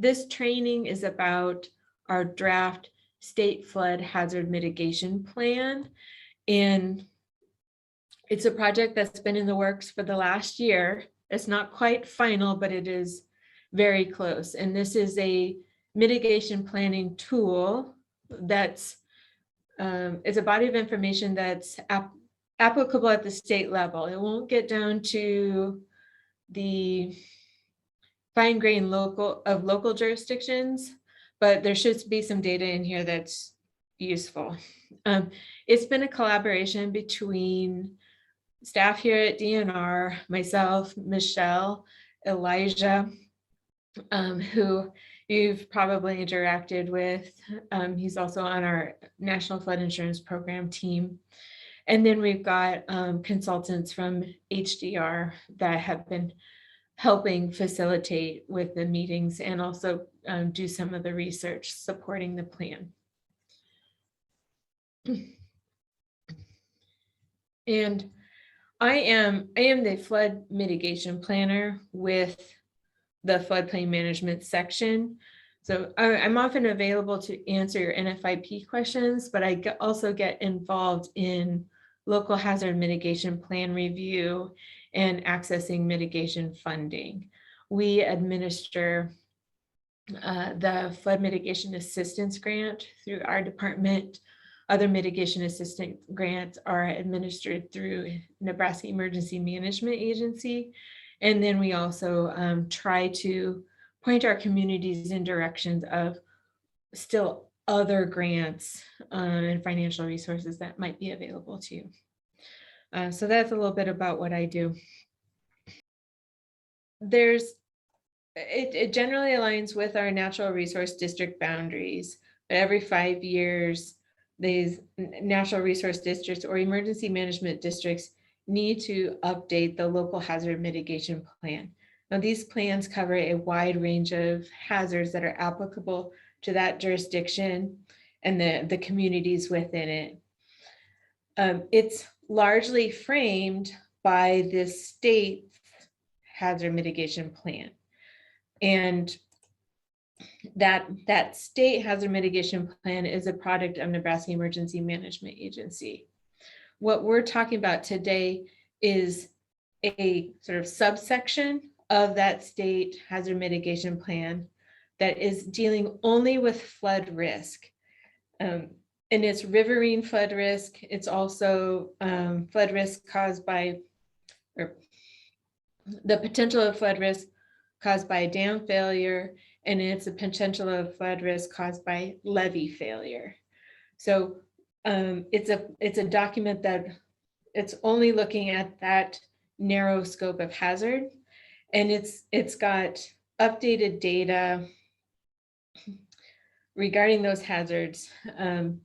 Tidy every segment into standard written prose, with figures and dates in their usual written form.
this training is about our draft state flood hazard mitigation plan. And it's a project that's been in the works for the last year. It's not quite final, but it is very close. And this is a mitigation planning tool that's, it's a body of information that's applicable at the state level. It won't get down to the fine grain local jurisdictions, but there should be some data in here that's useful. It's been a collaboration between staff here at DNR, myself, Michelle, Elijah, who you've probably interacted with. He's also on our National Flood Insurance Program team. And then we've got consultants from HDR that have been helping facilitate with the meetings and also do some of the research supporting the plan. And I am the flood mitigation planner with the floodplain management section. So I'm often available to answer your NFIP questions, but I also get involved in local hazard mitigation plan review and accessing mitigation funding. We administer the flood mitigation assistance grant through our department. Other mitigation assistance grants are administered through Nebraska Emergency Management Agency. And then we also try to point our communities in directions of still other grants and financial resources that might be available to you. So that's a little bit about what I do. It generally aligns with our natural resource district boundaries, but every 5 years, these natural resource districts or emergency management districts need to update the local hazard mitigation plan. Now, these plans cover a wide range of hazards that are applicable to that jurisdiction and the communities within it. It's largely framed by the state hazard mitigation plan. And that state hazard mitigation plan is a product of Nebraska Emergency Management Agency. What we're talking about today is a sort of subsection of that state hazard mitigation plan that is dealing only with flood risk. And it's riverine flood risk. It's also flood risk caused by, or the potential of flood risk caused by dam failure, and it's a potential of flood risk caused by levee failure. So it's a document that it's only looking at that narrow scope of hazard, and it's got updated data regarding those hazards, and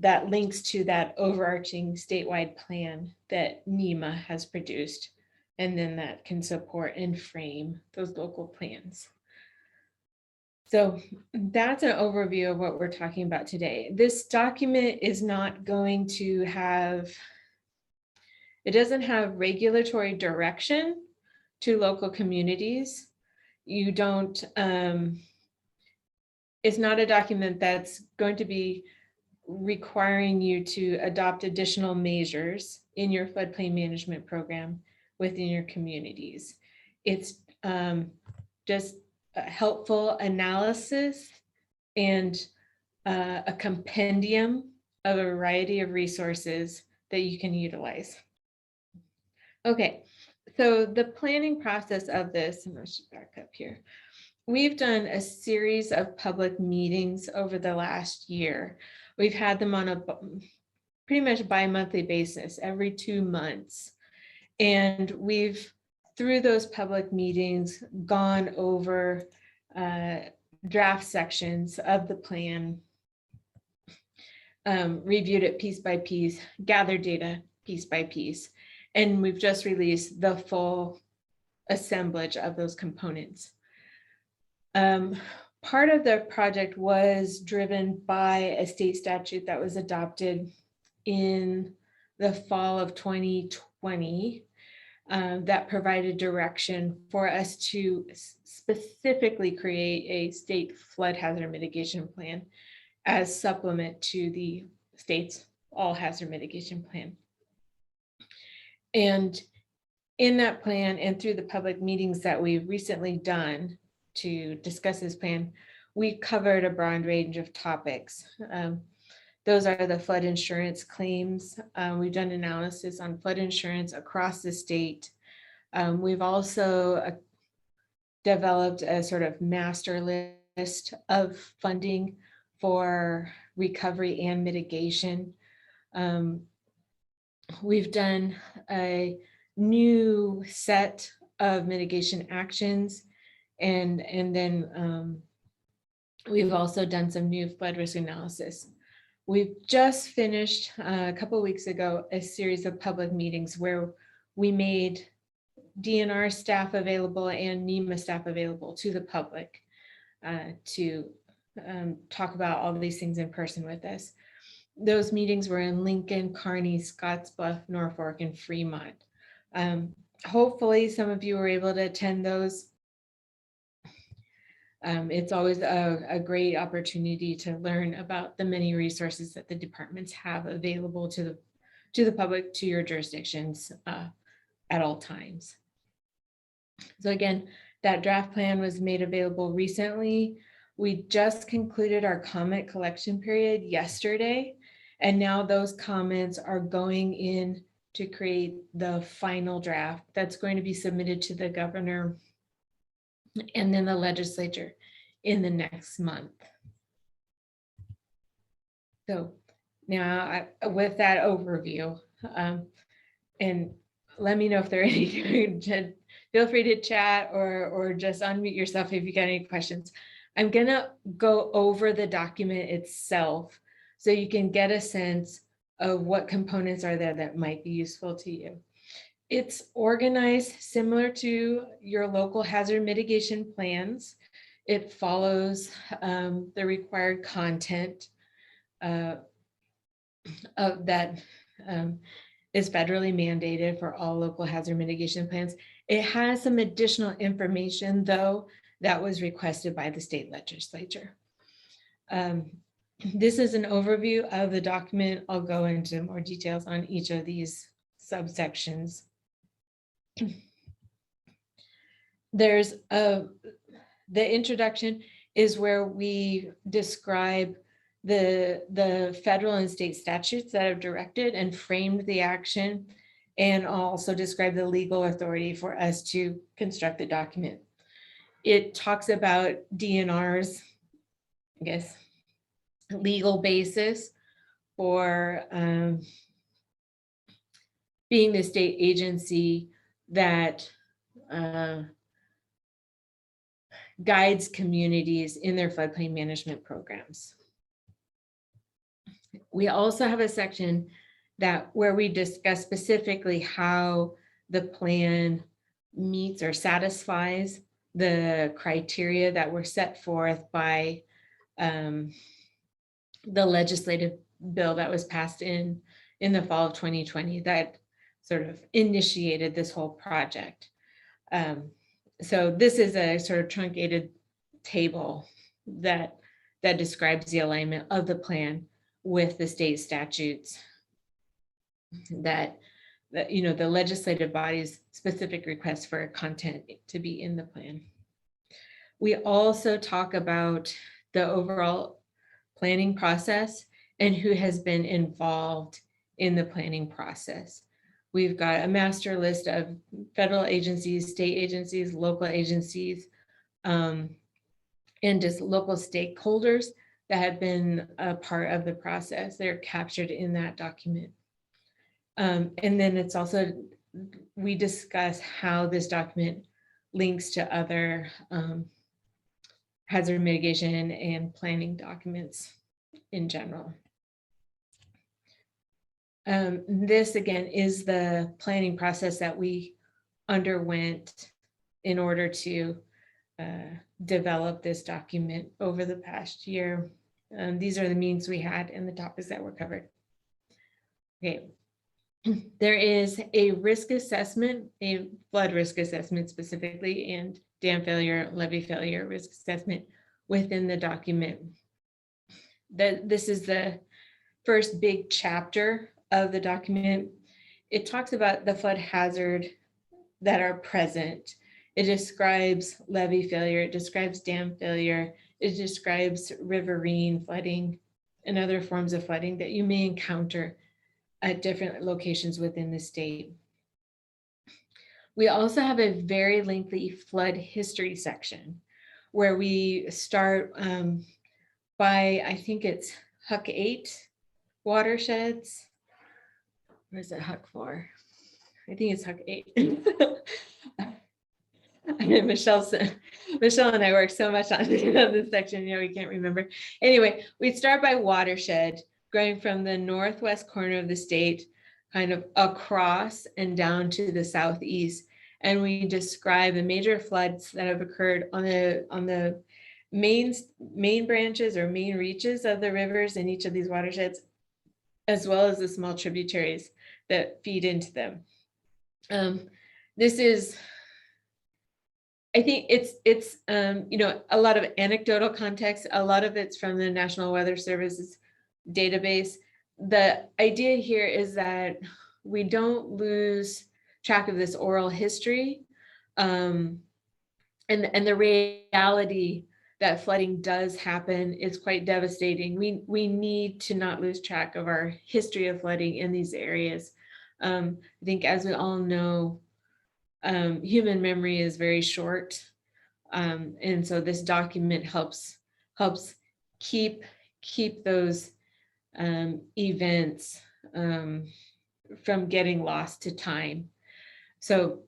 that links to that overarching statewide plan that NEMA has produced, and then that can support and frame those local plans. So that's an overview of what we're talking about today. This document is not going to have, it doesn't have regulatory direction to local communities. You don't, it's not a document that's going to be requiring you to adopt additional measures in your floodplain management program within your communities. It's just a helpful analysis and a compendium of a variety of resources that you can utilize. Okay, so the planning process of this, and I should back up here. We've done a series of public meetings over the last year. We've had them on a pretty much bi-monthly basis, every 2 months. And we've, through those public meetings, gone over draft sections of the plan, reviewed it piece by piece, gathered data piece by piece. And we've just released the full assemblage of those components. Part of the project was driven by a state statute that was adopted in the fall of 2020 that provided direction for us to specifically create a state flood hazard mitigation plan as supplement to the state's all hazard mitigation plan. And in that plan and through the public meetings that we've recently done to discuss this plan, we covered a broad range of topics. Those are the flood insurance claims. We've done analysis on flood insurance across the state. We've also developed a sort of master list of funding for recovery and mitigation. We've done a new set of mitigation actions, and then we've also done some new flood risk analysis. We've just finished a couple of weeks ago a series of public meetings where we made DNR staff available and NEMA staff available to the public to talk about all these things in person with us. Those meetings were in Lincoln, Kearney, Scottsbluff, Norfolk, and Fremont. Hopefully some of you were able to attend those. It's always a great opportunity to learn about the many resources that the departments have available to the public, to your jurisdictions at all times. So again, that draft plan was made available recently. We just concluded our comment collection period yesterday, and now those comments are going in to create the final draft that's going to be submitted to the governor and then the legislature in the next month. So now with that overview, and let me know if there are any, feel free to chat or just unmute yourself if you got any questions. I'm gonna go over the document itself so you can get a sense of what components are there that might be useful to you. It's organized similar to your local hazard mitigation plans. It follows the required content that is federally mandated for all local hazard mitigation plans. It has some additional information, though, that was requested by the state legislature. This is an overview of the document. I'll go into more details on each of these subsections. There's the introduction is where we describe the federal and state statutes that have directed and framed the action, and also describe the legal authority for us to construct the document. It talks about DNR's, I guess, legal basis for being the state agency that guides communities in their floodplain management programs. We also have a section where we discuss specifically how the plan meets or satisfies the criteria that were set forth by the legislative bill that was passed in the fall of 2020 that sort of initiated this whole project. So this is a sort of truncated table that describes the alignment of the plan with the state statutes that the legislative body's specific request for content to be in the plan. We also talk about the overall planning process and who has been involved in the planning process. We've got a master list of federal agencies, state agencies, local agencies, and just local stakeholders that have been a part of the process. They're captured in that document. And then it's also, we discuss how this document links to other hazard mitigation and planning documents in general. This again is the planning process that we underwent in order to develop this document over the past year. These are the meetings we had and the topics that were covered. Okay, there is a risk assessment, a flood risk assessment specifically, and dam failure, levee failure risk assessment within the document. This is the first big chapter of the document. It talks about the flood hazard that are present. It describes levee failure, it describes dam failure, it describes riverine flooding and other forms of flooding that you may encounter at different locations within the state. We also have a very lengthy flood history section where we start by, I think it's Huck 8 watersheds. What is it Huck 4? I think it's Huck 8. Michelle and I work so much on this section, we can't remember. Anyway, we start by watershed, going from the northwest corner of the state, kind of across and down to the southeast. And we describe the major floods that have occurred on the main branches or main reaches of the rivers in each of these watersheds, as well as the small tributaries that feed into them. This is, I think it's a lot of anecdotal context. A lot of it's from the National Weather Service's database. The idea here is that we don't lose track of this oral history, and the reality that flooding does happen is quite devastating. We need to not lose track of our history of flooding in these areas. I think, as we all know, human memory is very short, and so this document helps keep those events from getting lost to time. So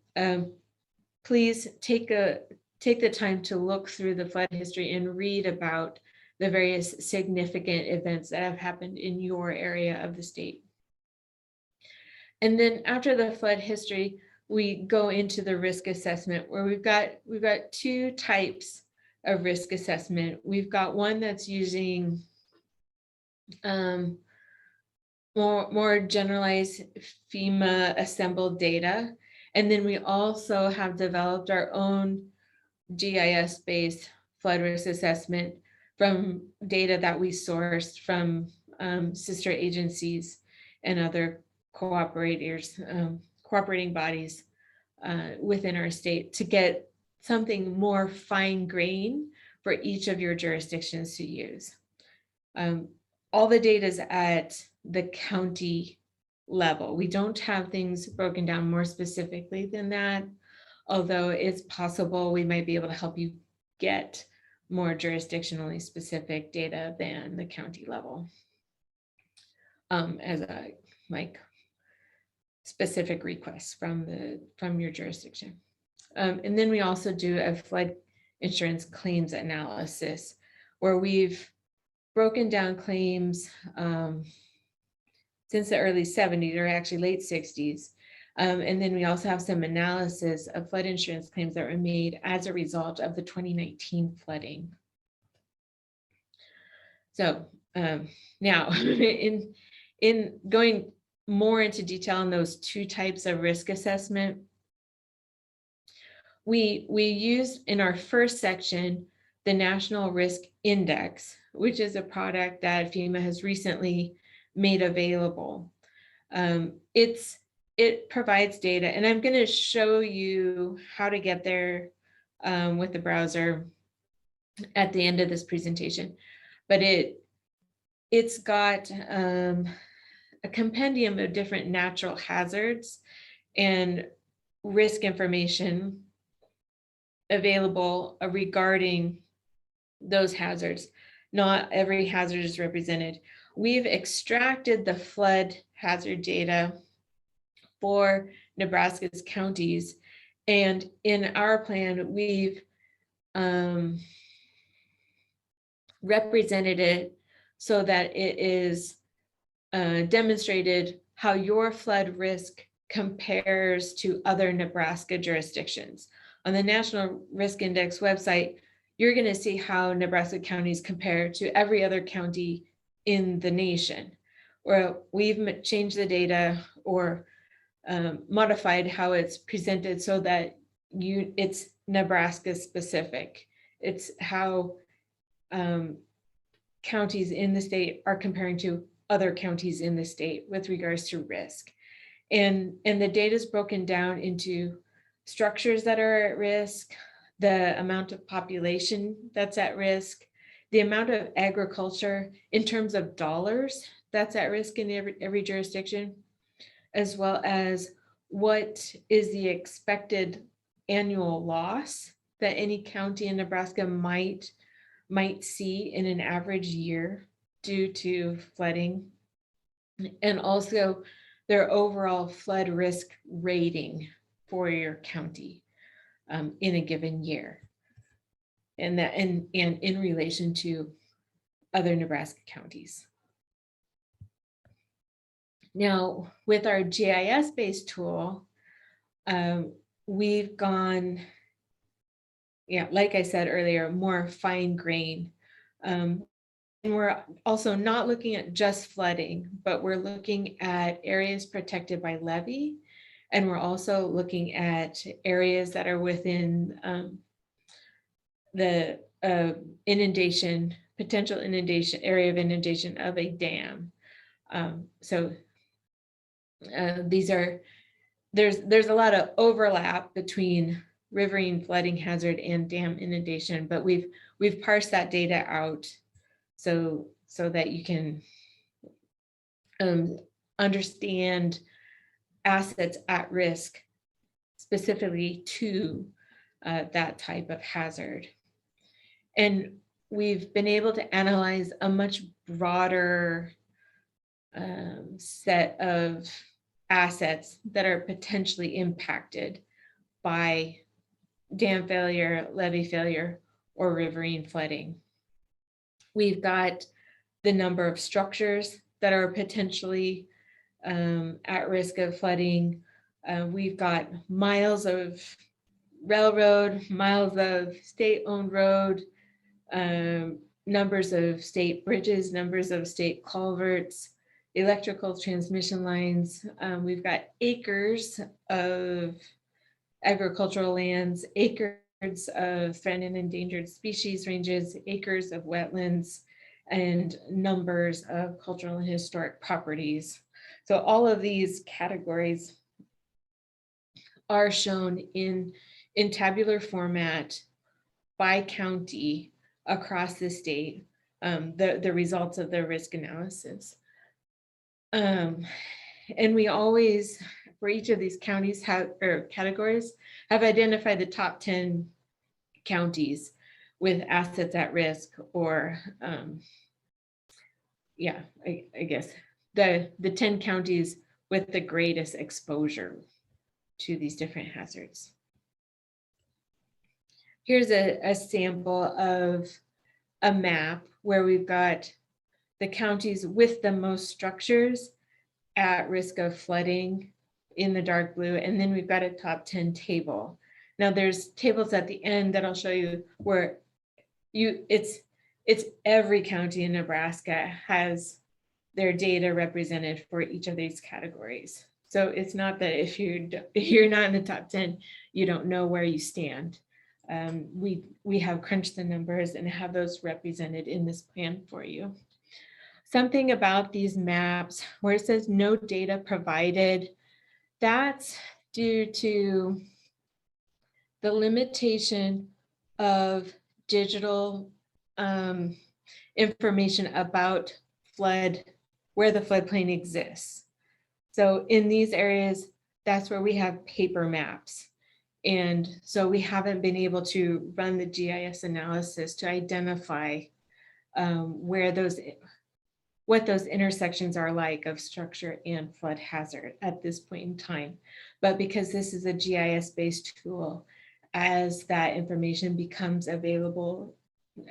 please take the time to look through the flood history and read about the various significant events that have happened in your area of the state. And then after the flood history, we go into the risk assessment, where we've got two types of risk assessment. We've got one that's using more generalized FEMA assembled data. And then we also have developed our own GIS-based flood risk assessment from data that we sourced from sister agencies and other cooperating bodies within our state to get something more fine grained for each of your jurisdictions to use. All the data is at the county level. We don't have things broken down more specifically than that, although it's possible we might be able to help you get more jurisdictionally specific data than the county level as a specific requests from your jurisdiction. And then we also do a flood insurance claims analysis, where we've broken down claims since the early 70s, or actually late 60s. And then we also have some analysis of flood insurance claims that were made as a result of the 2019 flooding. So now in going more into detail on those two types of risk assessment, we use in our first section the National Risk Index, which is a product that FEMA has recently made available. It provides data, and I'm going to show you how to get there with the browser at the end of this presentation. But it's got a compendium of different natural hazards and risk information available regarding those hazards. Not every hazard is represented. We've extracted the flood hazard data for Nebraska's counties, and in our plan, we've represented it so that it is demonstrated how your flood risk compares to other Nebraska jurisdictions. On the National Risk Index website, you're going to see how Nebraska counties compare to every other county in the nation. Where we've changed the data, or modified how it's presented so that it's Nebraska specific. It's how counties in the state are comparing to other counties in the state with regards to risk. And the data is broken down into structures that are at risk, the amount of population that's at risk, the amount of agriculture in terms of dollars that's at risk in every jurisdiction, as well as what is the expected annual loss that any county in Nebraska might see in an average year due to flooding, and also their overall flood risk rating for your county in a given year, and in relation to other Nebraska counties. Now, with our GIS-based tool, we've gone, like I said earlier, more fine grain. And we're also not looking at just flooding, but we're looking at areas protected by levee. And we're also looking at areas that are within the potential inundation, area of inundation of a dam. There's a lot of overlap between riverine flooding hazard and dam inundation, but we've parsed that data out so that you can understand assets at risk specifically to that type of hazard. And we've been able to analyze a much broader set of assets that are potentially impacted by dam failure, levee failure, or riverine flooding. We've got the number of structures that are potentially at risk of flooding. We've got miles of railroad, miles of state-owned road, numbers of state bridges, numbers of state culverts, electrical transmission lines. We've got acres of agricultural lands, acres of threatened and endangered species ranges, acres of wetlands, and numbers of cultural and historic properties. So all of these categories are shown in tabular format by county across the state, the results of the risk analysis. And we always, for each of these counties categories, have identified the top 10 counties with assets at risk, or I guess the 10 counties with the greatest exposure to these different hazards. Here's a sample of a map where we've got the counties with the most structures at risk of flooding in the dark blue, and then we've got a top 10 table. Now there's tables at the end that I'll show you where it's every county in Nebraska has their data represented for each of these categories. So it's not that if you're not in the top 10, you don't know where you stand. We have crunched the numbers and have those represented in this plan for you. Something about these maps where it says no data provided, that's due to the limitation of digital information about where the floodplain exists. So in these areas, that's where we have paper maps. And so we haven't been able to run the GIS analysis to identify what those intersections are like of structure and flood hazard at this point in time. But because this is a GIS-based tool, as that information becomes available,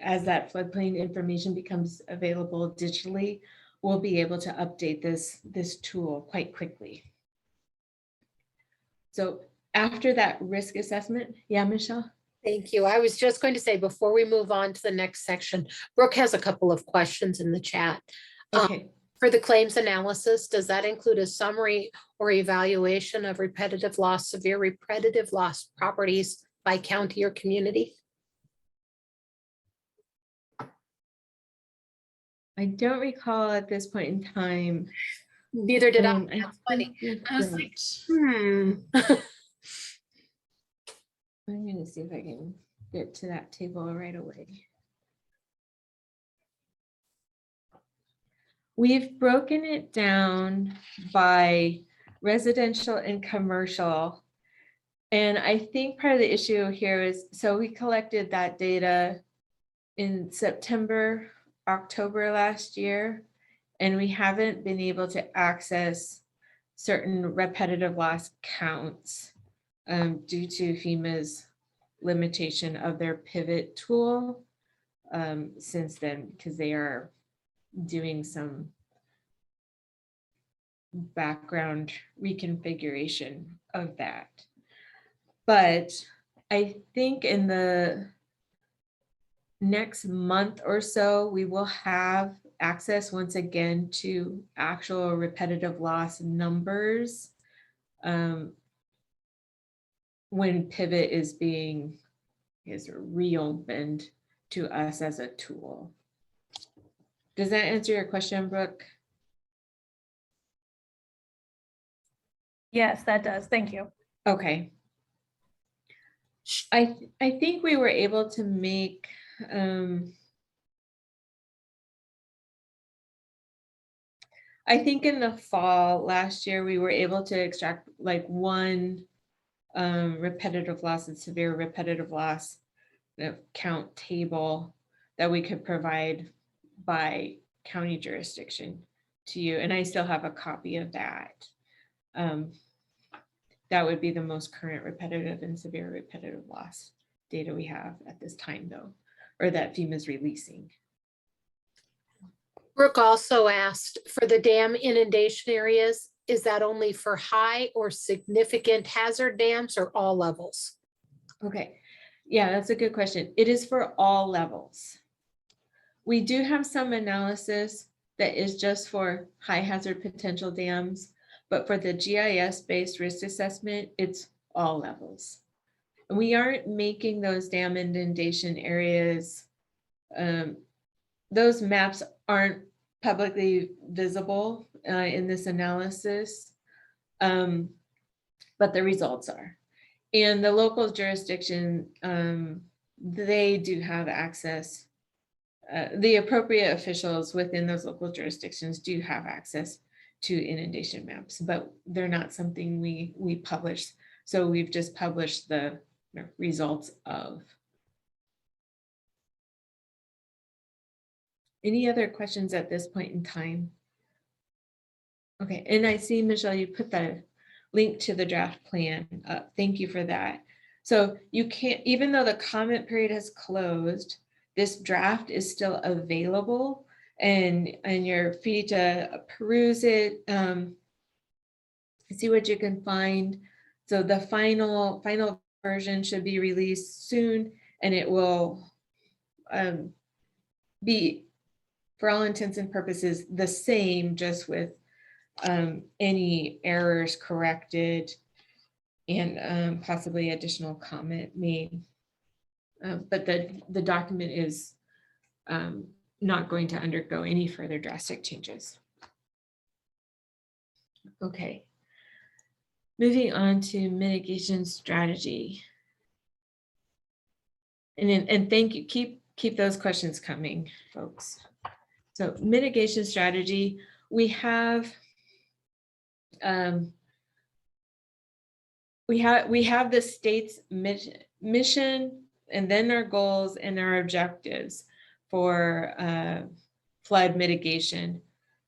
as that floodplain information becomes available digitally, we'll be able to update this tool quite quickly. So after that risk assessment, Michelle? Thank you. I was just going to say, before we move on to the next section, Brooke has a couple of questions in the chat. Okay. For the claims analysis, does that include a summary or evaluation of repetitive loss, severe repetitive loss properties by county or community? I don't recall at this point in time. Neither did I. I That's funny. think we I was like, don't. I'm gonna see if I can get to that table right away. We've broken it down by residential and commercial. And I think part of the issue here is, so we collected that data in September, October last year, and we haven't been able to access certain repetitive loss counts due to FEMA's limitation of their pivot tool since then, because they are doing some background reconfiguration of that. But I think in the next month or so, we will have access once again to actual repetitive loss numbers when pivot is reopened to us as a tool. Does that answer your question, Brooke? Yes, that does. Thank you. Okay. I think we were able to make I think in the fall last year we were able to extract like one repetitive loss and severe repetitive loss count table that we could provide by county jurisdiction to you, and I still have a copy of that. That would be the most current repetitive and severe repetitive loss data we have at this time, though, or that FEMA is releasing. Brooke also asked for the dam inundation areas. Is that only for high or significant hazard dams or all levels? Okay, yeah, that's a good question. It is for all levels. We do have some analysis that is just for high hazard potential dams, but for the GIS-based risk assessment, it's all levels. And we aren't making those dam inundation areas, those maps aren't publicly visible in this analysis, but the results are. And the local jurisdiction, they do have access. The appropriate officials within those local jurisdictions do have access to inundation maps, but they're not something we publish. So we've just published the results of. Any other questions at this point in time? Okay, and I see, Michelle, you put the link to the draft plan up. Thank you for that. So you can't, even though the comment period has closed, this draft is still available, and you're free to peruse it, see what you can find. So the final version should be released soon, and it will be, for all intents and purposes, the same, just with any errors corrected and possibly additional comment made. But the document is not going to undergo any further drastic changes. Okay. Moving on to mitigation strategy. And thank you, keep those questions coming, folks. So mitigation strategy, we have the state's mission, and then our goals and our objectives for flood mitigation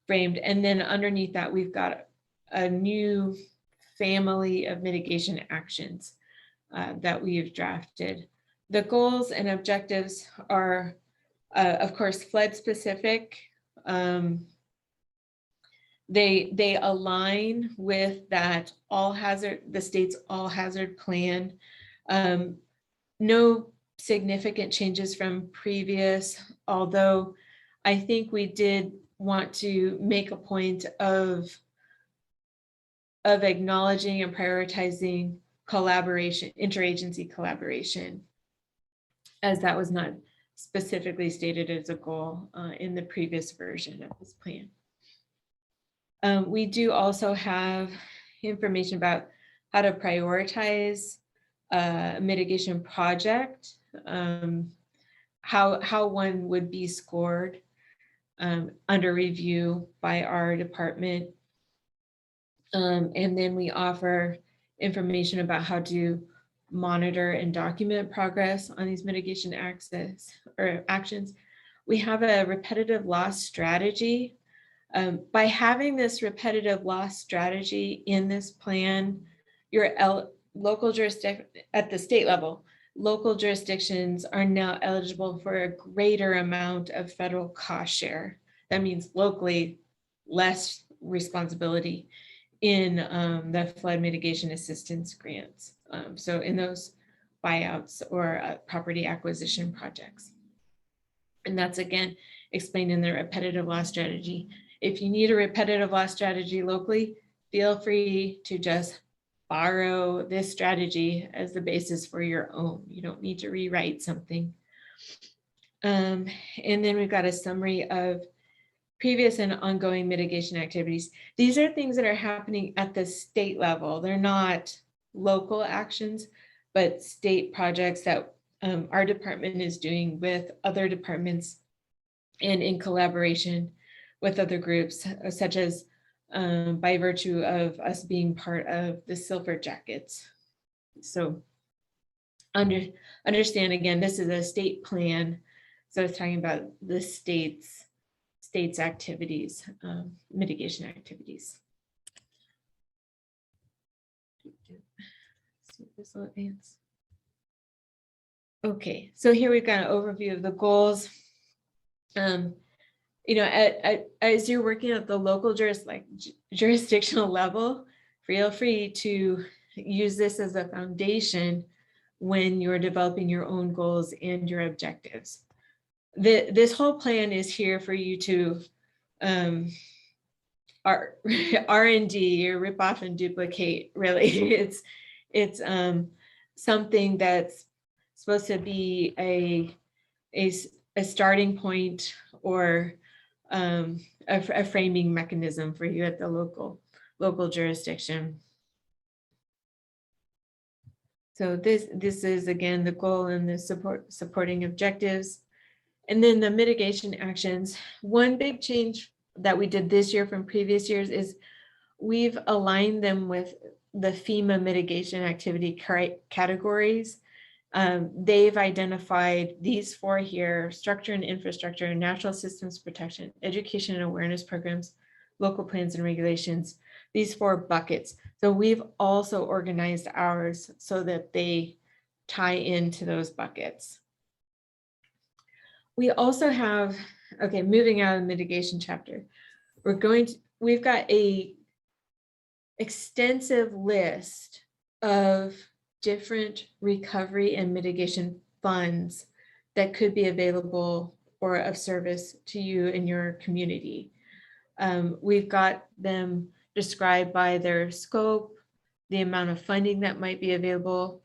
framed. And then underneath that, we've got a new family of mitigation actions that we've drafted. The goals and objectives are, of course, flood specific. They align with that the state's all hazard plan. No significant changes from previous, although I think we did want to make a point of acknowledging and prioritizing collaboration, interagency collaboration, as that was not specifically stated as a goal in the previous version of this plan. We do also have information about how to prioritize a mitigation project, how one would be scored under review by our department. And then we offer information about how to monitor and document progress on these mitigation actions. We have a repetitive loss strategy. By having this repetitive loss strategy in this plan, your local jurisdiction at the state level, local jurisdictions are now eligible for a greater amount of federal cost share. That means locally less responsibility in the flood mitigation assistance grants. So in those buyouts or property acquisition projects. And that's again explained in the repetitive loss strategy. If you need a repetitive loss strategy locally, feel free to just borrow this strategy as the basis for your own. You don't need to rewrite something. And then we've got a summary of previous and ongoing mitigation activities. These are things that are happening at the state level. They're not local actions, but state projects that our department is doing with other departments and in collaboration with other groups, such as by virtue of us being part of the Silver Jackets. So understand, again, this is a state plan. So it's talking about the state's activities, mitigation activities. See if this will advance. Okay, so here we've got an overview of the goals. You know, as you're working at the local jurisdictional level, feel free to use this as a foundation when you're developing your own goals and your objectives. This whole plan is here for you to R&D or rip off and duplicate. Really, it's something that's supposed to be a starting point or a framing mechanism for you at the local jurisdiction. So this is again the goal and the supporting objectives. And then the mitigation actions. One big change that we did this year from previous years is we've aligned them with the FEMA mitigation activity categories. They've identified these four here: structure and infrastructure, natural systems protection, education and awareness programs, local plans and regulations, these four buckets. So we've also organized ours so that they tie into those buckets. We also have, okay, moving out of the mitigation chapter, we've got a extensive list of different recovery and mitigation funds that could be available or of service to you in your community. We've got them described by their scope, the amount of funding that might be available,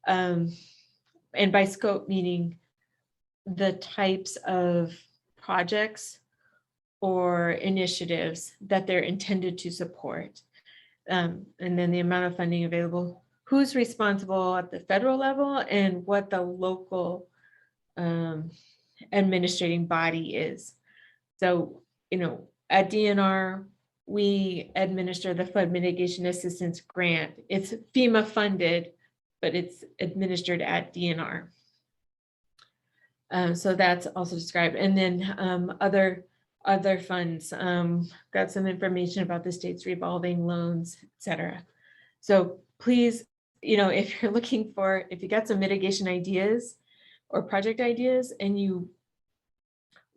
and by scope meaning the types of projects or initiatives that they're intended to support. And then the amount of funding available, who's responsible at the federal level, and what the local administrating body is. So, you know, at DNR, we administer the flood mitigation assistance grant. It's FEMA funded, but it's administered at DNR. So that's also described. And then other funds, got some information about the state's revolving loans, et cetera. So please, you know, if you're looking for, if you got some mitigation ideas or project ideas and you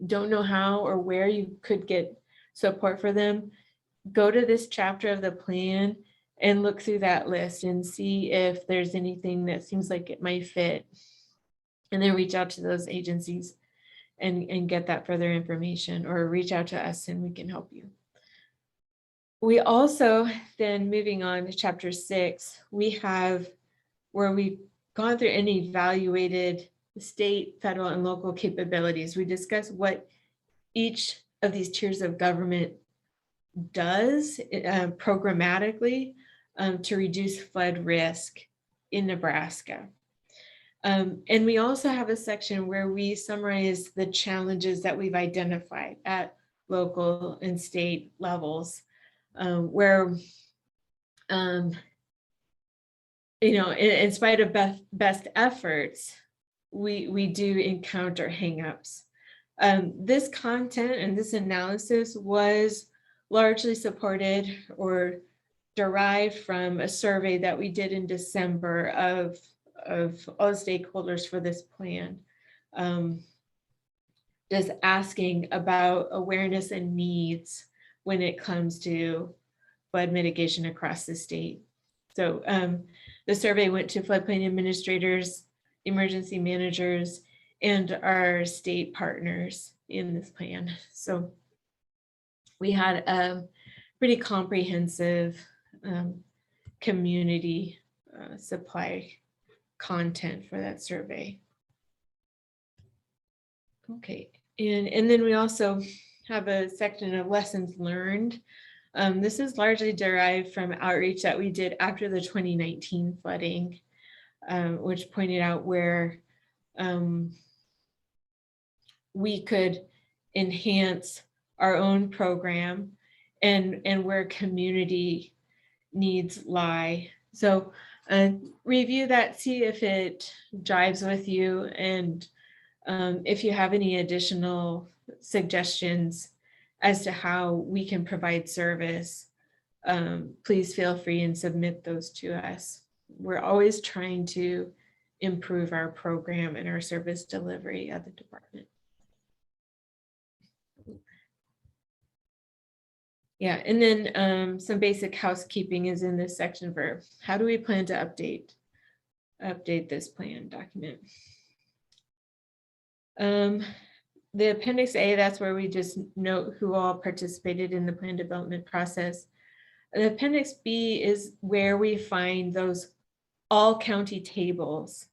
don't know how or where you could get support for them, go to this chapter of the plan and look through that list and see if there's anything that seems like it might fit. And then reach out to those agencies and get that further information, or reach out to us and we can help you. We also, then moving on to chapter 6, we have where we've gone through and evaluated state, federal, and local capabilities. We discuss what each of these tiers of government does programmatically to reduce flood risk in Nebraska. And we also have a section where we summarize the challenges that we've identified at local and state levels, where, in spite of best efforts, we do encounter hangups. This content and this analysis was largely supported or derived from a survey that we did in December of all stakeholders for this plan. Just asking about awareness and needs when it comes to flood mitigation across the state. So the survey went to floodplain administrators, emergency managers, and our state partners in this plan. So we had a pretty comprehensive community supply content for that survey. Okay, and then we also have a section of lessons learned. This is largely derived from outreach that we did after the 2019 flooding, which pointed out where we could enhance our own program and where community needs lie. So review that, see if it jives with you, and if you have any additional suggestions as to how we can provide service, please feel free and submit those to us. We're always trying to improve our program and our service delivery at the department. Yeah, and then some basic housekeeping is in this section for how do we plan to update this plan document. The Appendix A, that's where we just note who all participated in the plan development process. The Appendix B is where we find those all county tables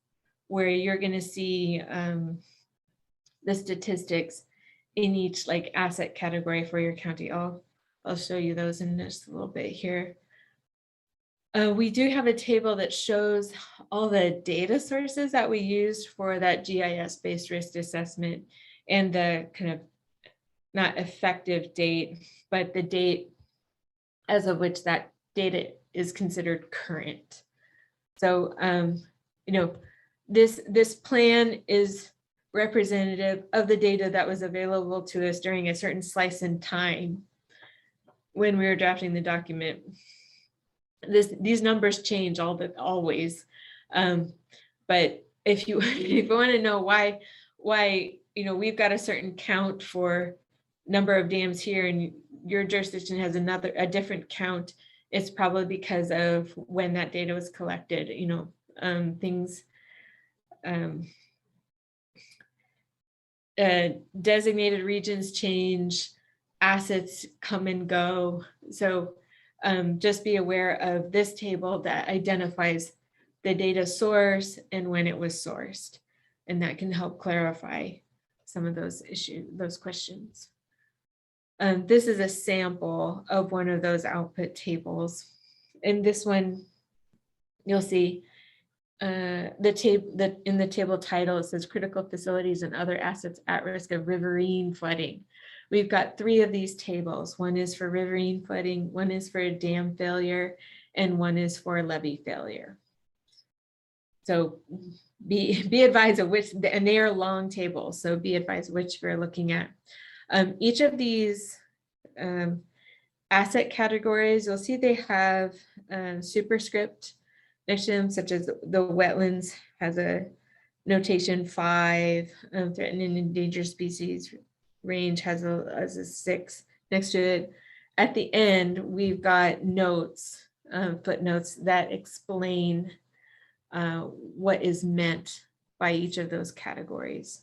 where you're going to see the statistics in each like asset category for your county. I'll show you those in just a little bit here. We do have a table that shows all the data sources that we used for that GIS-based risk assessment and the kind of not effective date, but the date as of which that data is considered current. So, this plan is representative of the data that was available to us during a certain slice in time when we were drafting the document. These numbers change always, but if you want to know why we've got a certain count for number of dams here and your jurisdiction has a different count, it's probably because of when that data was collected. Designated regions change, assets come and go. So just be aware of this table that identifies the data source and when it was sourced, and that can help clarify some of those issues, those questions. This is a sample of one of those output tables. In this one, you'll see in the table title, it says critical facilities and other assets at risk of riverine flooding. We've got 3 of these tables. One is for riverine flooding, one is for a dam failure, and one is for levee failure. So be advised of which, and they are long tables, so be advised which we're looking at. Each of these asset categories, you'll see they have superscript next to them, such as the wetlands has a notation 5, threatened and endangered species range has a 6 next to it. At the end, we've got notes, footnotes that explain what is meant by each of those categories.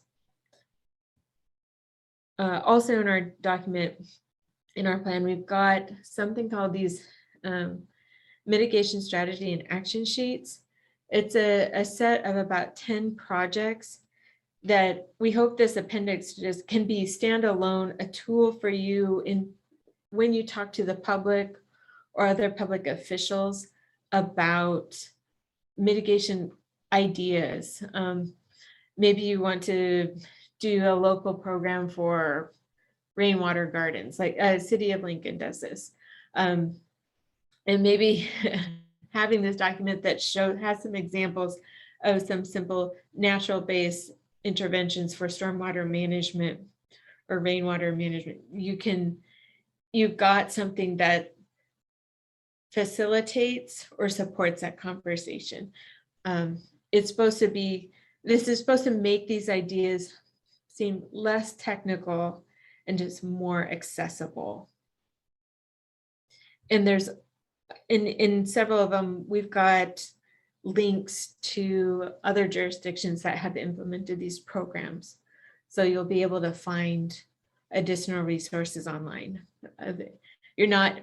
also in our document, in our plan, we've got something called these mitigation strategy and action sheets. It's a set of about 10 projects that we hope this appendix just can be standalone, a tool for you in when you talk to the public or other public officials about mitigation ideas. Maybe you want to do a local program for rainwater gardens, like City of Lincoln does this. And maybe having this document that has some examples of some simple natural-based interventions for stormwater management or rainwater management. You've got something that facilitates or supports that conversation. It's supposed to be, this is supposed to make these ideas seem less technical and just more accessible. And there's, in several of them, we've got links to other jurisdictions that have implemented these programs. So you'll be able to find additional resources online. You're not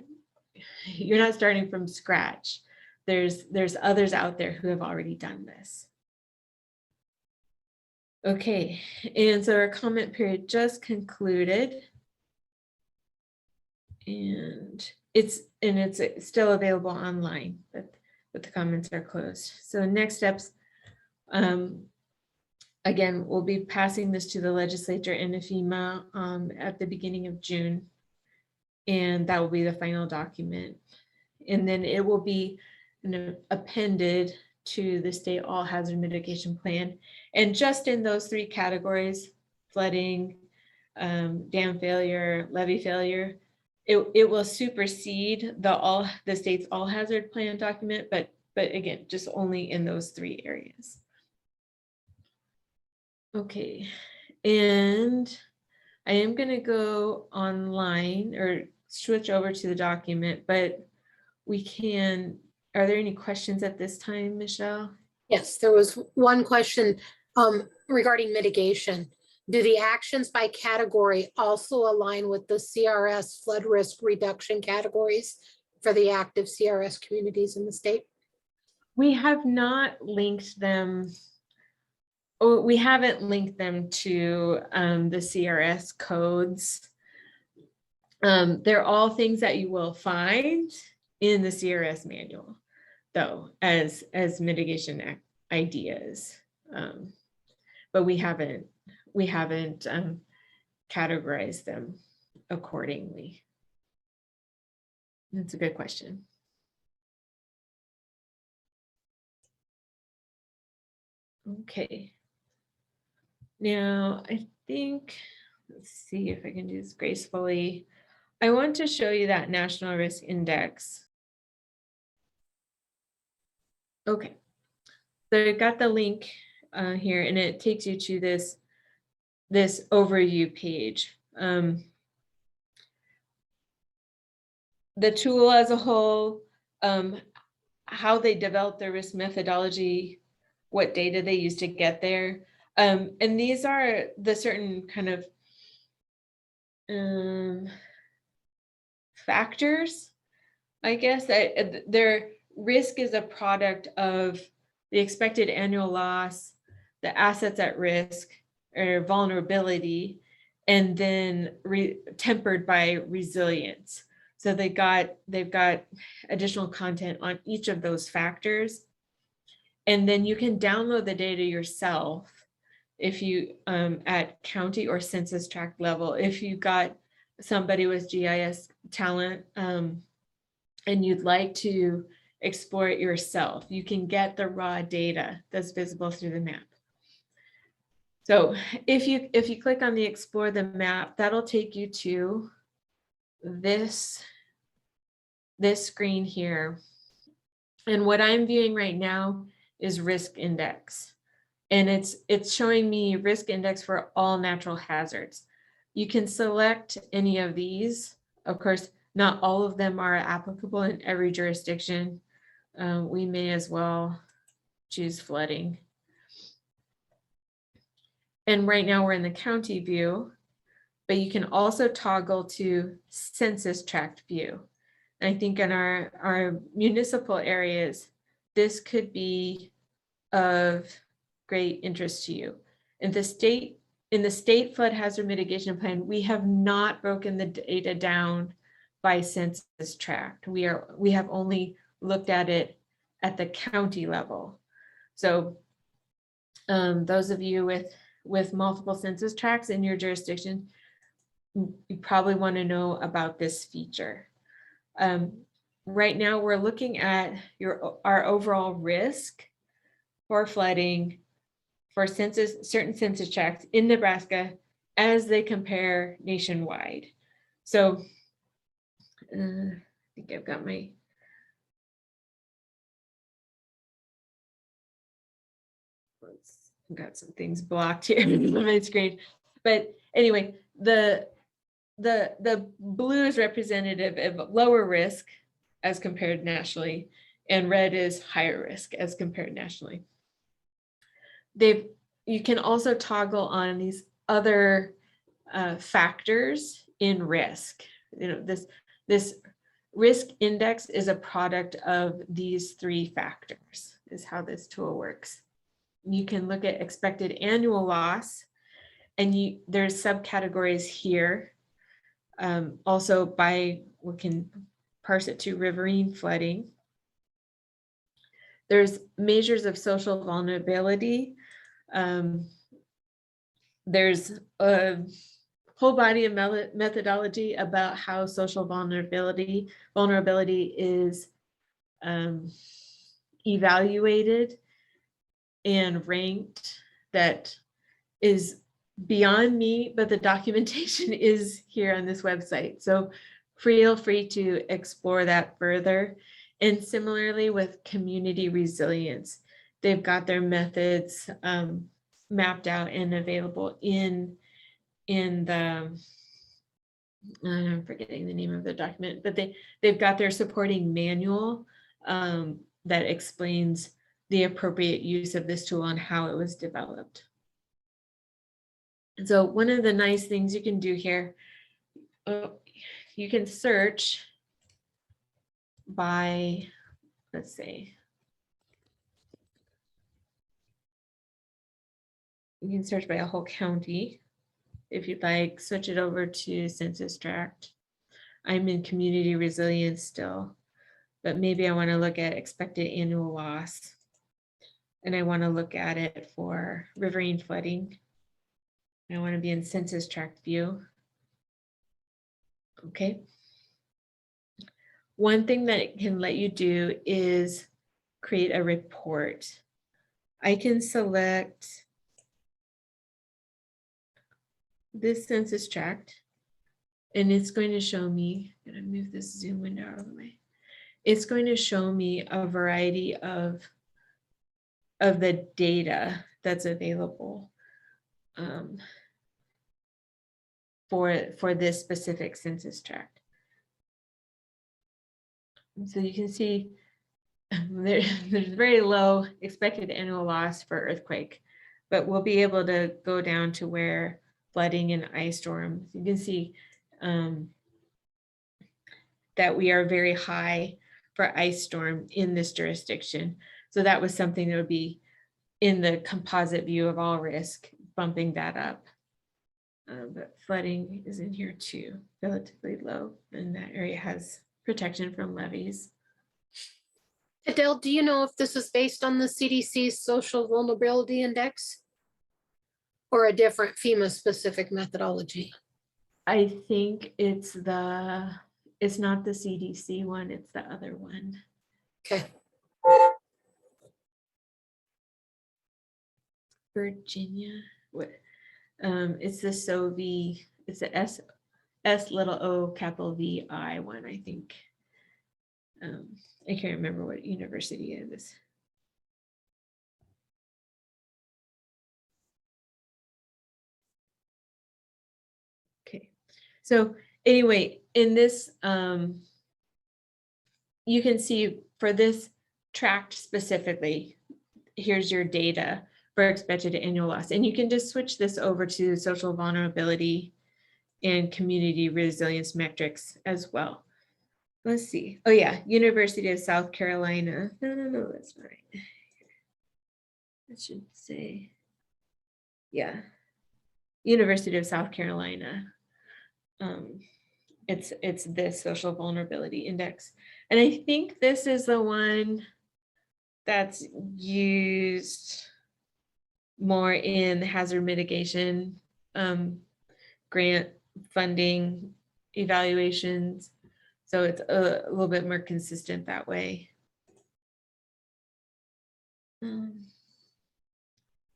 starting from scratch. There's others out there who have already done this. Okay, and so our comment period just concluded. And it's still available online, but the comments are closed. So next steps, again, we'll be passing this to the legislature and FEMA at the beginning of June. And that will be the final document. And then it will be appended to the state all hazard mitigation plan. And just in those three categories, flooding, dam failure, levee failure, it will supersede the state's all hazard plan document, but again, just only in those three areas. Okay, and I am going to go online or switch over to the document, but we can, are there any questions at this time, Michelle? Yes, there was one question regarding mitigation. Do the actions by category also align with the CRS flood risk reduction categories for the active CRS communities in the state? We have not linked them. Oh, we haven't linked them to the CRS codes. They're all things that you will find in the CRS manual, though, as mitigation ideas. But we haven't categorized them accordingly. That's a good question. Okay. Now, I think, let's see if I can do this gracefully. I want to show you that National Risk Index. Okay. So I got the link here, and it takes you to this overview page. The tool as a whole, how they develop their risk methodology, what data they use to get there. And these are the certain kind of factors, I guess. Their risk is a product of the expected annual loss, the assets at risk or vulnerability, and then tempered by resilience. So they've got additional content on each of those factors. And then you can download the data yourself if you at county or census tract level. If you've got somebody with GIS talent and you'd like to explore it yourself, you can get the raw data that's visible through the map. So if you click on the explore the map, that'll take you to this screen here. And what I'm viewing right now is risk index. And it's showing me risk index for all natural hazards. You can select any of these. Of course, not all of them are applicable in every jurisdiction. We may as well choose flooding. And right now we're in the county view. but you can also toggle to census tract view. And I think in our municipal areas, this could be of great interest to you. In the state flood hazard mitigation plan, we have not broken the data down by census tract. We have only looked at it at the county level. So those of you with multiple census tracts in your jurisdiction, you probably want to know about this feature. Right now, we're looking at our overall risk for flooding for certain census tracts in Nebraska as they compare nationwide. So I think I've got some things blocked here on my screen. But anyway, the blue is representative of lower risk as compared nationally, and red is higher risk as compared nationally. You can also toggle on these other factors in risk. This risk index is a product of these three factors, is how this tool works. You can look at expected annual loss, and there's subcategories here. Also we can parse it to riverine flooding. There's measures of social vulnerability. There's a whole body of methodology about how social vulnerability is evaluated and ranked. That is beyond me, but the documentation is here on this website. So feel free to explore that further. And similarly with community resilience, they've got their methods mapped out and available in the, I'm forgetting the name of the document, but they've got their supporting manual that explains the appropriate use of this tool and how it was developed. And so one of the nice things you can do here, you can search by, let's say, you can search by a whole county. If you'd like, switch it over to census tract. I'm in community resilience still, but maybe I want to look at expected annual loss. And I want to look at it for riverine flooding. I want to be in census tract view. Okay. One thing that it can let you do is create a report. I can select this census tract, and it's going to show me, I'm going to move this Zoom window out of the way. It's going to show me a variety of the data that's available for this specific census tract. So you can see there's very low expected annual loss for earthquake, but we'll be able to go down to where flooding and ice storms. You can see that we are very high for ice storm in this jurisdiction. So that was something that would be in the composite view of all risk, bumping that up. But flooding is in here too, relatively low, and that area has protection from levees. Adele, do you know if this is based on the CDC's Social Vulnerability Index or a different FEMA-specific methodology? I think it's not the CDC one, it's the other one. Okay. Virginia, what? It's the SOVI, it's the S little O capital VI one, I think. I can't remember what university it is. Okay, so anyway, in this, you can see for this tract specifically, here's your data for expected annual loss. And you can just switch this over to social vulnerability and community resilience metrics as well. Let's see. Oh yeah, University of South Carolina. No, that's not right. I should say, yeah, University of South Carolina. It's this social vulnerability index. And I think this is the one that's used more in hazard mitigation, grant funding evaluations. So it's a little bit more consistent that way.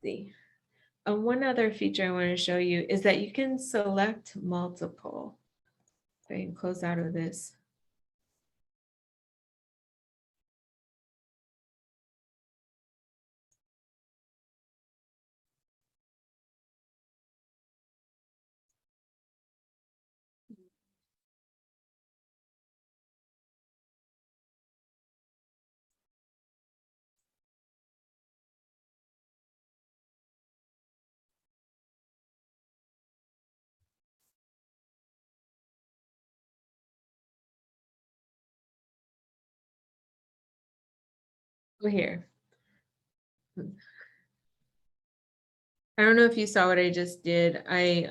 See. One other feature I want to show you is that you can select multiple. So I can close out of this. Go here. I don't know if you saw what I just did. I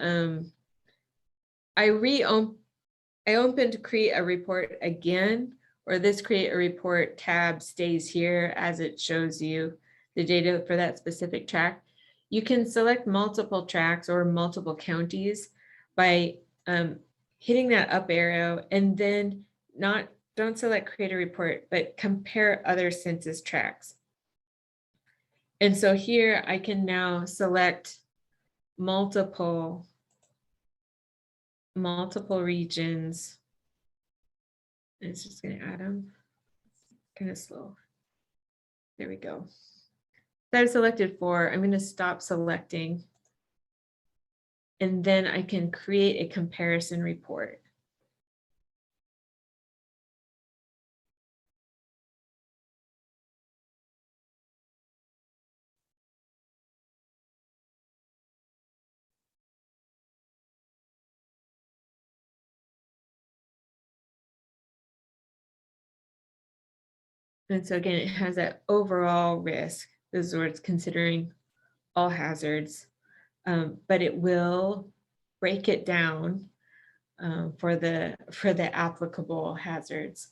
opened create a report again, or this create a report tab stays here as it shows you the data for that specific track. You can select multiple tracks or multiple counties by hitting that up arrow, and then don't select create a report, but compare other census tracts. And so here I can now select multiple regions. It's just going to add them. Kind of slow. There we go. So I've selected 4. I'm going to stop selecting. And then I can create a comparison report. And so again, it has that overall risk. This is where it's considering all hazards, but it will break it down for the applicable hazards.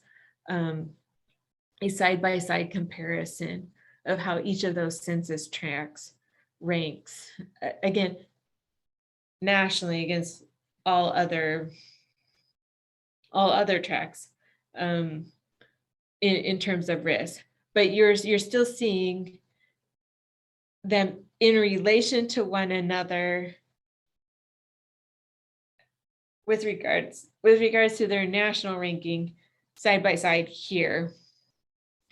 A side-by-side comparison of how each of those census tracts ranks, again, nationally against all other tracts in terms of risk. But you're still seeing them in relation to one another with regards to their national ranking side by side here.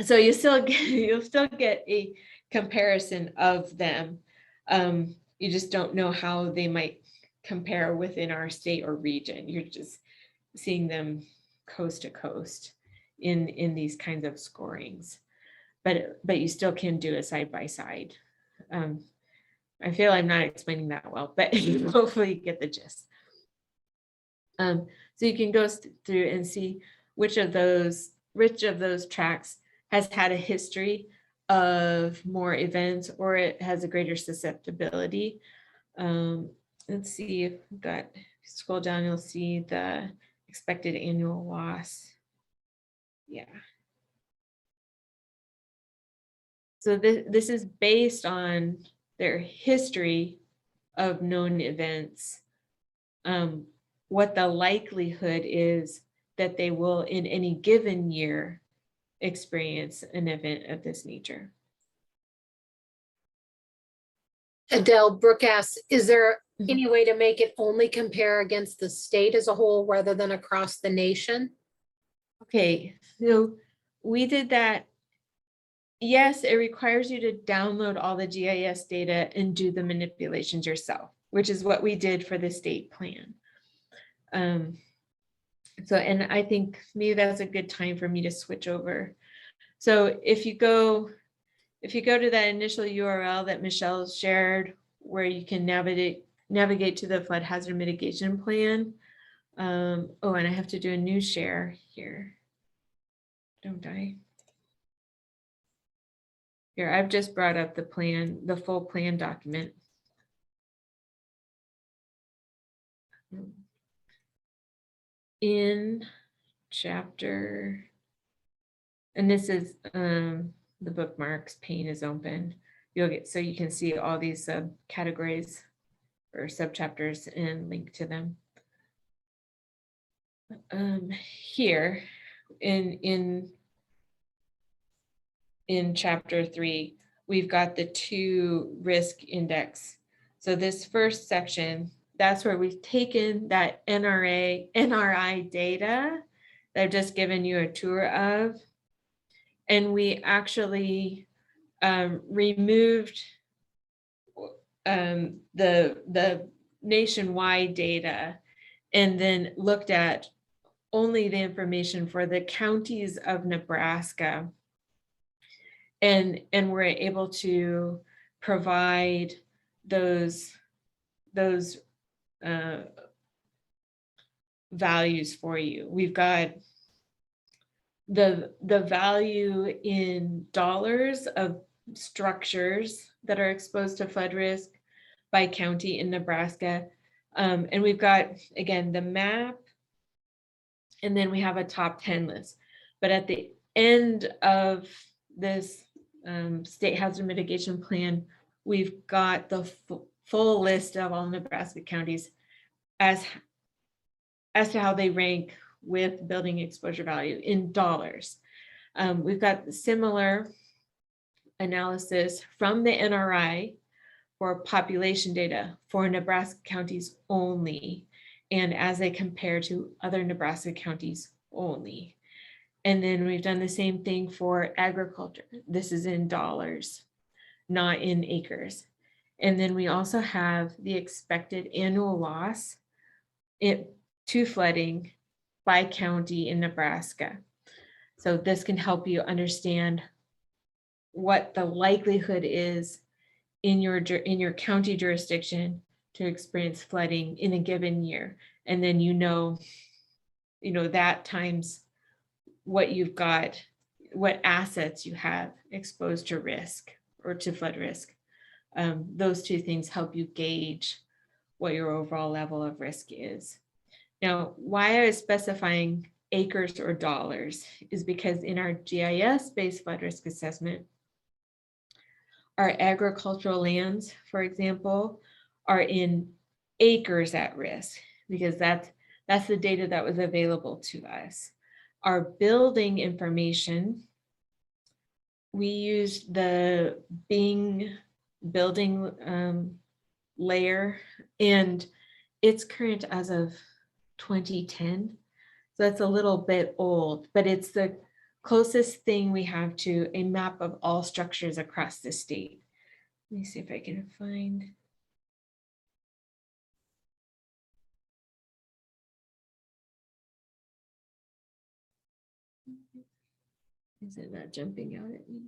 So you'll still get a comparison of them. You just don't know how they might compare within our state or region. You're just seeing them coast to coast in these kinds of scorings, but you still can do a side by side. I feel I'm not explaining that well, but hopefully you get the gist. So you can go through and see which of those tracks has had a history of more events, or it has a greater susceptibility. Let's see if we've got, scroll down, you'll see the expected annual loss. Yeah. So this is based on their history of known events, what the likelihood is that they will in any given year experience an event of this nature. Adele, Brooke asks, is there any way to make it only compare against the state as a whole rather than across the nation? Okay, so we did that. Yes, it requires you to download all the GIS data and do the manipulations yourself, which is what we did for the state plan. So, and I think maybe that's a good time for me to switch over. So if you go to that initial URL that Michelle shared, where you can navigate navigate to the flood hazard mitigation plan. Oh, and I have to do a new share here. Don't I? Here, I've just brought up the plan, the full plan document. In chapter, and this is the bookmarks pane is open. You'll get, so you can see all these categories or subchapters and link to them. Here in chapter 3, we've got the 2 risk index. So this first section, that's where we've taken that NRI data that I've just given you a tour of, and we actually removed the nationwide data and then looked at only the information for the counties of Nebraska. And we're able to provide those values for you. We've got the value in dollars of structures that are exposed to flood risk by county in Nebraska. And we've got, again, the map, and then we have a top 10 list. But at the end of this state hazard mitigation plan, we've got the full list of all Nebraska counties as to how they rank with building exposure value in dollars. We've got similar analysis from the NRI for population data for Nebraska counties only, and as they compare to other Nebraska counties only. And then we've done the same thing for agriculture. This is in dollars, not in acres. And then we also have the expected annual loss to flooding by county in Nebraska. So this can help you understand what the likelihood is in your county jurisdiction to experience flooding in a given year. And then you know that times what you've got, what assets you have exposed to risk or to flood risk. Those 2 things help you gauge what your overall level of risk is. Now, why I was specifying acres or dollars is because in our GIS-based flood risk assessment, our agricultural lands, for example, are in acres at risk, because that's the data that was available to us. Our building information, we used the Bing building layer, and it's current as of 2010. So that's a little bit old, but it's the closest thing we have to a map of all structures across the state. Let me see if I can find. Is it not jumping out at me?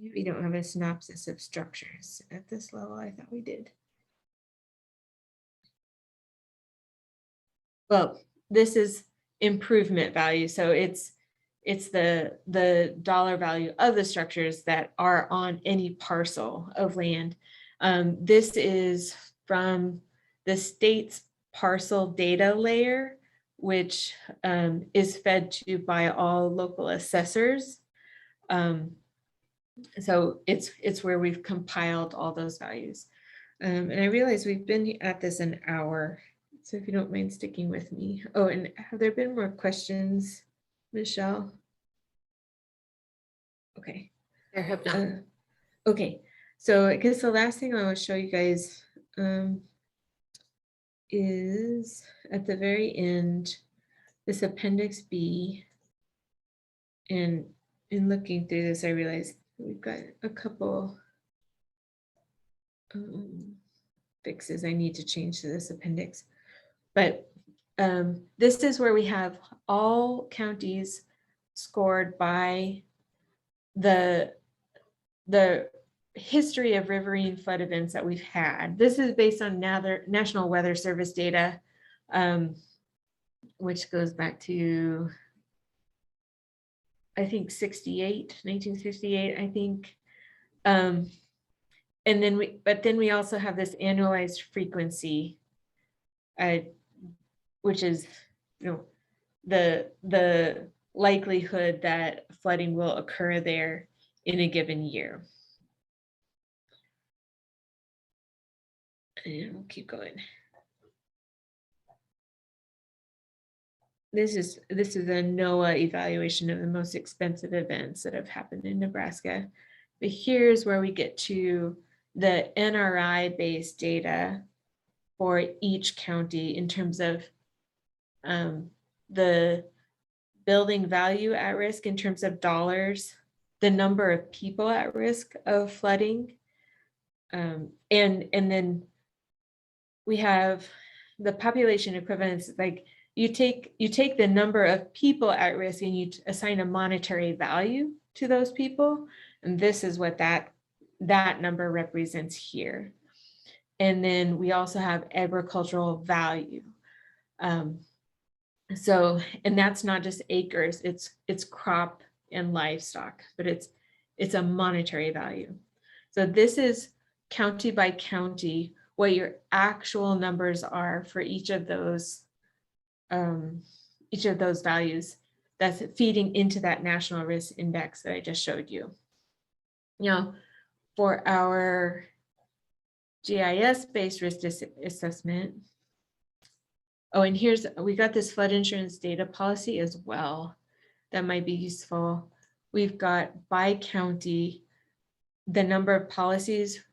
We don't have a synopsis of structures at this level. I thought we did. Well, this is improvement value. So it's the dollar value of the structures that are on any parcel of land. This is from the state's parcel data layer, which is fed to by all local assessors. So it's where we've compiled all those values. And I realize we've been at this an hour, so if you don't mind sticking with me. Oh, and have there been more questions, Michelle? Okay. There have not. Okay, so I guess the last thing I want to show you guys is at the very end, this Appendix B. And in looking through this, I realized we've got a couple fixes I need to change to this appendix. But this is where we have all counties scored by the history of riverine flood events that we've had. This is based on National Weather Service data, which goes back to, I think 1968, I think. And then we also have this annualized frequency, which is, the likelihood that flooding will occur there in a given year. And we'll keep going. This is a NOAA evaluation of the most expensive events that have happened in Nebraska. But here's where we get to the NRI based data for each county in terms of the building value at risk in terms of dollars, the number of people at risk of flooding, and then we have the population equivalence. Like you take the number of people at risk and you assign a monetary value to those people, and this is what that number represents here. And then we also have agricultural value. So, and that's not just acres, it's crop and livestock, but it's a monetary value. So this is county by county, what your actual numbers are for each of those values that's feeding into that national risk index that I just showed you. Now, for our GIS-based risk assessment, oh, and we got this flood insurance data policy as well. That might be useful. We've got by county, the number of policies,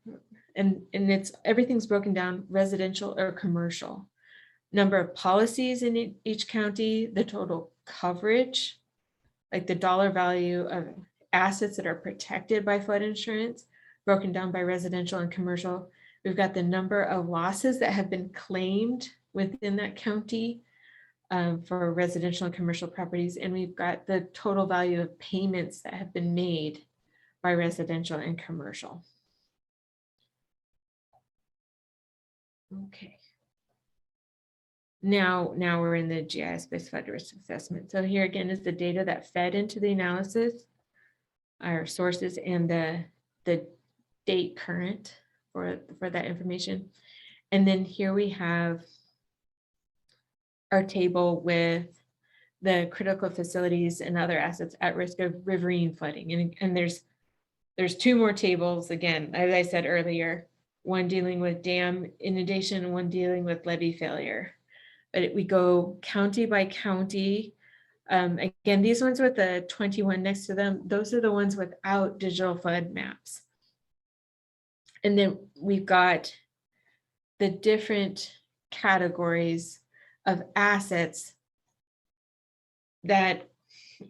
and everything's broken down residential or commercial. Number of policies in each county, the total coverage, like the dollar value of assets that are protected by flood insurance, broken down by residential and commercial. We've got the number of losses that have been claimed within that county for residential and commercial properties. And we've got the total value of payments that have been made by residential and commercial. Okay. Now we're in the GIS-based flood risk assessment. So here again is the data that fed into the analysis, our sources, and the date current for that information. And then here we have our table with the critical facilities and other assets at risk of riverine flooding. And there's two more tables, again, as I said earlier, one dealing with dam inundation and one dealing with levee failure. But we go county by county. Again, these ones with the 21 next to them, those are the ones without digital flood maps. And then we've got the different categories of assets that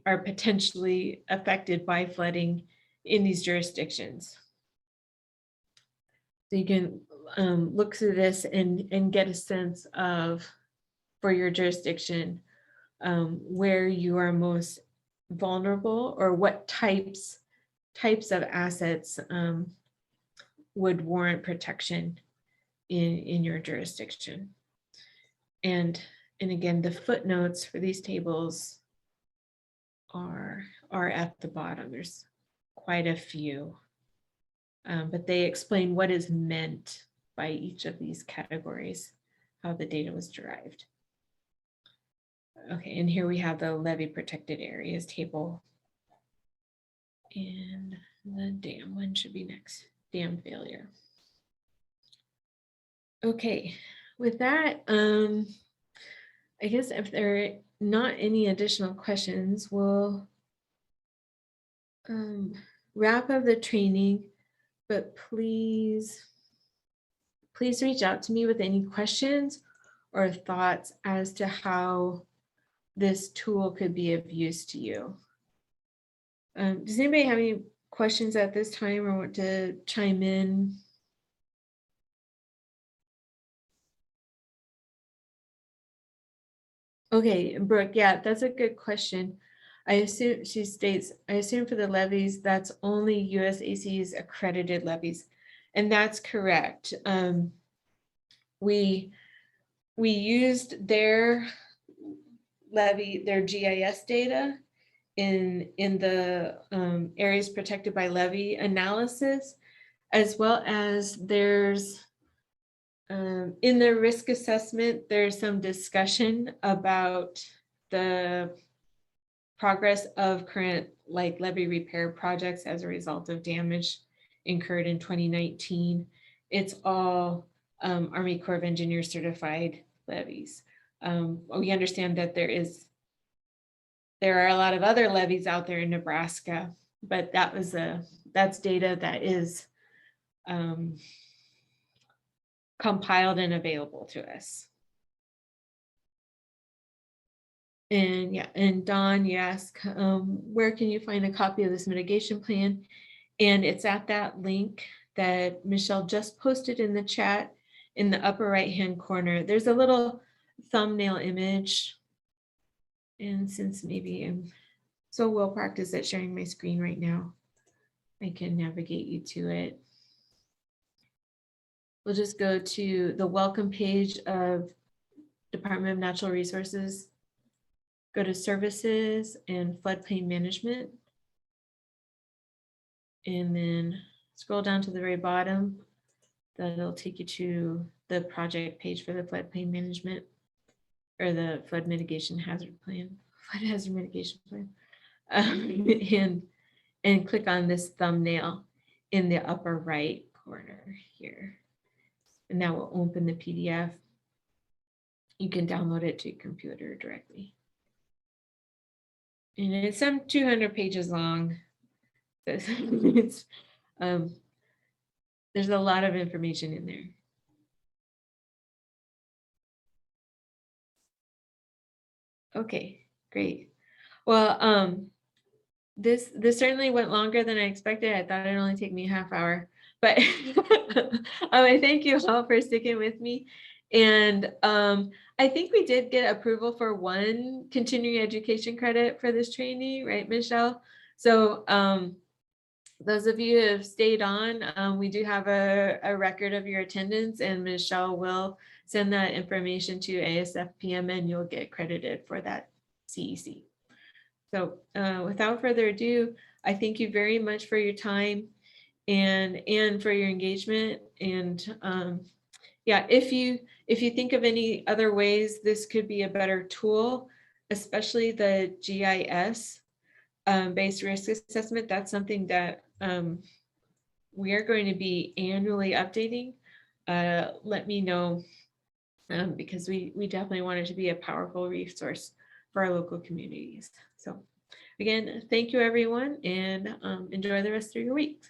are potentially affected by flooding in these jurisdictions. So you can look through this and get a sense of, for your jurisdiction, where you are most vulnerable or what types of assets would warrant protection in your jurisdiction. And again, the footnotes for these tables are at the bottom. There's quite a few, but they explain what is meant by each of these categories, how the data was derived. Okay, and here we have the levee protected areas table. And the dam one should be next, dam failure. Okay, with that, I guess if there are not any additional questions, we'll wrap up the training, but please reach out to me with any questions or thoughts as to how this tool could be of use to you. Does anybody have any questions at this time or want to chime in? Okay, Brooke, yeah, that's a good question. I assume, she states, I assume for the levies, that's only USAC's accredited levies. And that's correct. We used their levy, their GIS data in the areas protected by levy analysis, as well as there's in the risk assessment, there's some discussion about the progress of current like levee repair projects as a result of damage incurred in 2019. It's all Army Corps of Engineers certified levees. We understand that there are a lot of other levees out there in Nebraska, but that's data that is compiled and available to us. And yeah, and Don, you ask, where can you find a copy of this mitigation plan? And it's at that link that Michelle just posted in the chat in the upper right-hand corner. There's a little thumbnail image. And since maybe I'm so well practiced at sharing my screen right now, I can navigate you to it. We'll just go to the welcome page of Department of Natural Resources. Go to services and floodplain management. And then scroll down to the very bottom. That'll take you to the project page for the floodplain management or the flood mitigation hazard plan, flood hazard mitigation plan. And click on this thumbnail in the upper right corner here. And that will open the PDF. You can download it to your computer directly. And it's some 200 pages long. It's, there's a lot of information in there. Okay, great. Well, this certainly went longer than I expected. I thought it'd only take me a half hour, but I thank you all for sticking with me. And I think we did get approval for one continuing education credit for this training, right, Michelle? So those of you who have stayed on, we do have a record of your attendance, and Michelle will send that information to ASFPM and you'll get credited for that CEC. So without further ado, I thank you very much for your time and for your engagement. And yeah, if you think of any other ways this could be a better tool, especially the GIS based risk assessment, that's something that we are going to be annually updating. Let me know because we definitely want it to be a powerful resource for our local communities. So again, thank you everyone, and enjoy the rest of your week.